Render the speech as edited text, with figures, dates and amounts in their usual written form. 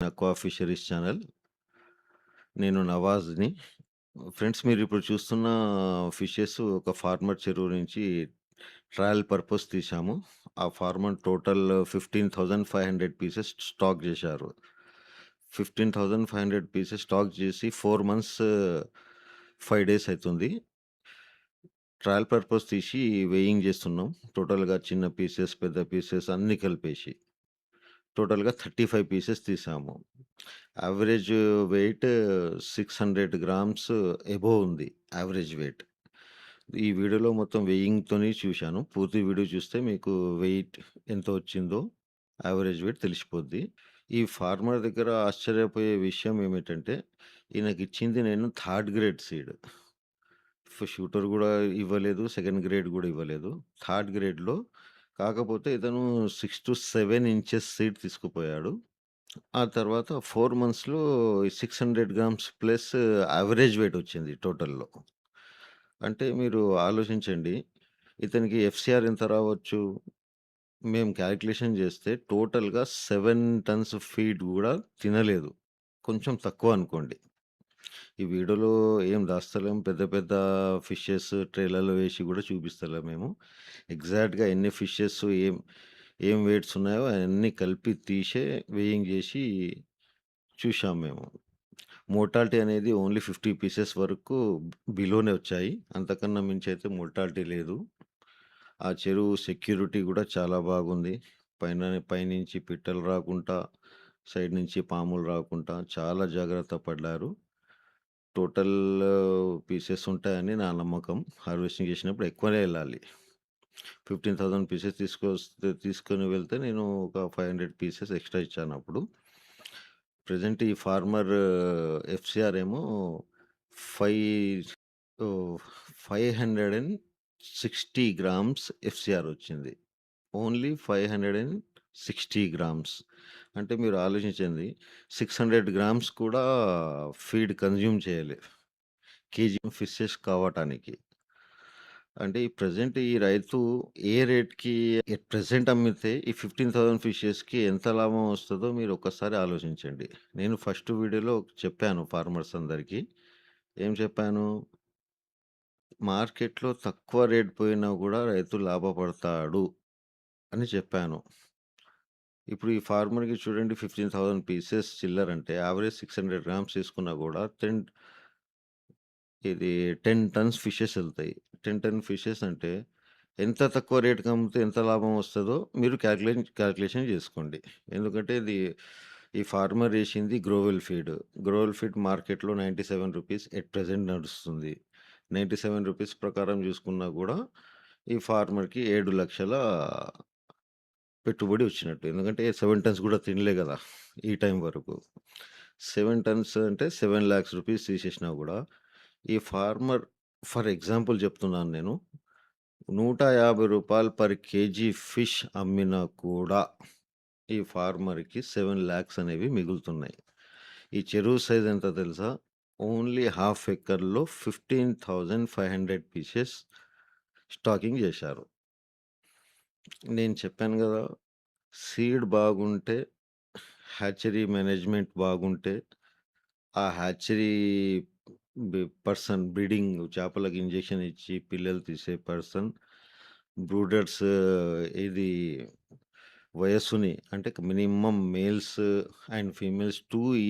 Aqua fisheries channel. నేను నవాజ్‌ని. Friends మీరిప్పుడు చూస్తున్న ఫిషెస్ ఒక ఫార్మర్ చెరువు నుంచి ట్రయల్ పర్పస్ తీశాము. ఆ ఫార్మర్ టోటల్ 15,500 పీసెస్ స్టాక్ జేశారు. 15,500 పీసెస్ స్టాక్ జేసి 4 మంత్స్ 5 డేస్ అయితుంది. ట్రయల్ పర్పస్ తీసి వెయింగ్ జేస్తున్నాం. టోటల్‌గా చిన్న పీసెస్, పెద్ద పీసెస్ అన్నీ కలిపేసి. టోటల్‌గా 35 పీసెస్ తీసాము. యావరేజ్ వెయిట్ 600 గ్రామ్స్ అబోవ్ ఉంది. Average weight. ఈ వీడియోలో మొత్తం వెయింగ్‌తోని చూశాను. పూర్తి వీడియో చూస్తే మీకు వెయిట్ ఎంత వచ్చిందో యావరేజ్ వెయిట్ తెలిసిపోద్ది. ఈ ఫార్మర్ దగ్గర ఆశ్చర్యపోయే విషయం ఏమిటంటే, ఈయనకిచ్చింది నేను థర్డ్ గ్రేడ్ సీడ్. షూటర్ గూడా ఇవ్వలేదు. సెకండ్ గ్రేడ్ గూడా ఇవ్వలేదు. థర్డ్ గ్రేడ్‌లో కాకపోతే ఇతను 6-7 ఇంచెస్ సీడ్ తీసుకుపోయాడు. ఆ తర్వాత 4 మంత్స్‌లో 600 గ్రామ్స్ ప్లస్ యావరేజ్ వెయిట్ వచ్చింది టోటల్‌లో. అంటే మీరు ఆలోచించండి. ఇతనికి ఎఫ్‌సిఆర్ ఎంత రావచ్చు? మేము కాలిక్యులేషన్ చేస్తే టోటల్‌గా 7 టన్స్ ఫీడ్ గూడా తినలేదు. కొంచెం తక్కువ అనుకోండి. ఈ వీడియోలో ఏం దాస్తలేం. పెద్ద పెద్ద ఫిషెస్ ట్రేలలో వేసి గూడా చూపిస్తలేం మేము. ఎగ్జాక్ట్‌గా ఎన్ని ఫిషెస్ ఏం వెయిట్స్ ఉన్నాయో అయన్నీ కలిపి తీసే వేయింగ్ జేసి చూశాం మేము. మోర్టాలిటీ అనేది ఓన్లీ 50 పీసెస్ వరకు బిలోనే వచ్చాయి. అంతకన్నా మించయితే మోర్టాలిటీ లేదు. ఆ చెరువు సెక్యూరిటీ గూడా చాలా బాగుంది. పైనుంచి పిట్టలు రాకుంటా, సైడ్ నుంచి పాములు రాకుంటా చాలా జాగ్రత్త పడ్డారు. టోటల్ పీసెస్ ఉంటాయని నా నమ్మకం. హార్వెస్టింగ్ చేసినప్పుడు ఎక్కువనే ఎళ్ళాలి. 15,000 పీసెస్ తీసుకొని వెళ్తే నేను ఒక 500 పీసెస్ ఎక్స్‌ట్రా ఇచ్చానప్పుడు. ప్రెజెంట్ ఈ ఫార్మర్ ఎఫ్‌సిఆర్ ఏమో 5 ఓహ్! 560 గ్రామ్స్ ఎఫ్‌సిఆర్ వచ్చింది. Only 560 grams. అంటే మీరు ఆలోచించండి. 600 గ్రామ్స్ కూడా ఫీడ్ కన్జ్యూమ్ చేయలే. కేజీ ఫిషెస్ కావటానికి. అంటే ఈ ప్రెజెంట్ ఈ రైతు ఏ రేట్‌కి ఎట్ ప్రెజెంట్ అమ్మితే ఈ 15,000 ఫిషెస్‌కి ఎంత లాభం వస్తదో మీరు ఒక్కసారి ఆలోచించండి. నేను ఫస్ట్ వీడియోలో చెప్పాను ఫార్మర్స్ అందరికి. ఏం చెప్పాను? మార్కెట్‌లో తక్కువ రేట్ పోయినా గూడా రైతు లాభపడతాడు అని చెప్పాను. ఇప్పుడు ఈ ఫార్మర్‌కి చూడండి 15,000 పీసెస్ చిల్లరంటే యావరేజ్ 600 గ్రామ్స్ తీసుకున్నా గూడా 10 టన్స్ ఫిషెస్ ఎళ్తాయి. 10 టన్ ఫిషెస్ అంటే ఎంత తక్కువ రేట్‌కి అమ్మితే ఎంత లాభం వస్తదో మీరు కాలిక్యులేషన్ జేసుకోండి. ఎందుకంటే ఈ ఫార్మర్ ఏసింది గ్రోవెల్ ఫీడ్. గ్రోవెల్ ఫీడ్ మార్కెట్‌లో రూ. 97 ఎట్ ప్రెజెంట్ నడుస్తుంది. రూ. 97 ప్రకారం జూసుకున్నా గూడా ఈ ఫార్మర్‌కి 7,00,000 పెట్టుబడి వచ్చినట్టు. ఎందుకంటే 7 టన్స్ గూడా తినలే గదా! ఈ టైం వరకు. 7 టన్స్ అంటే 7,00,000 తీసేసినా గూడా ఈ ఫార్మర్ ఫర్ ఎగ్జాంపుల్ చెప్తున్నాను నేను. రూ. 150 పర్ కేజీ ఫిష్ అమ్మినా కూడా ఈ ఫార్మర్‌కి 7,00,000 అనేవి మిగులుతున్నాయి. ఈ చెరువు సైజ్ ఎంత తెలుసా? ఓన్లీ హాఫ్ ఎకర్‌లో 15,500 పీసెస్ స్టాకింగ్ జేశారు. నేను చెప్పాను గదా! సీడ్ బాగుంటే, హ్యాచరీ మేనేజ్‌మెంట్ బాగుంటే, ఆ హ్యాచరీ బ్రీడింగ్ చేపలకు ఇంజెక్షన్ ఇచ్చి పిల్లలు తీసే పర్సన్, బ్రూడర్స్ ఇది వయస్సుని అంటే మినిమమ్ మేల్స్ అండ్ ఫీమేల్స్ 2